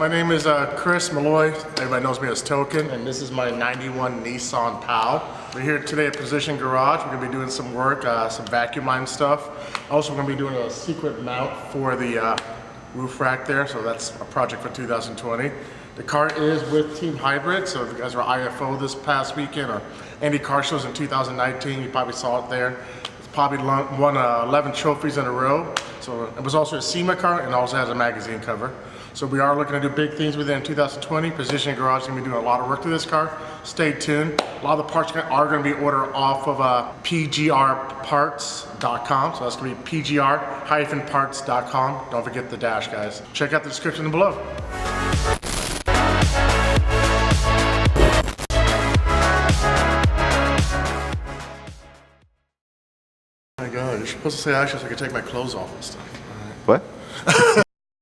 my name is Chris Malloy. Everybody knows me as Token, and this is my 91 Nissan Pao. We're here today at Position Garage. We're gonna be doing some work, some vacuum line stuff. Also, we're gonna be doing a secret mount for the roof rack there, so that's a project for 2020. The car is with Team Hybrid, so if you guys were IFO this past weekend or any car shows in 2019, you probably saw it there. It's probably won 11 trophies in a row. So it was also a SEMA car and also has a magazine cover. So we are looking to do big things with it in 2020. Position Garage is going to be doing a lot of work to this car. Stay tuned. A lot of the parts are going to be ordered off of pgrparts.com. So that's going to be pgr-parts.com. Don't forget the dash, guys. Check out the description below. Oh my God, you're supposed to say action so I can take my clothes off and stuff. What?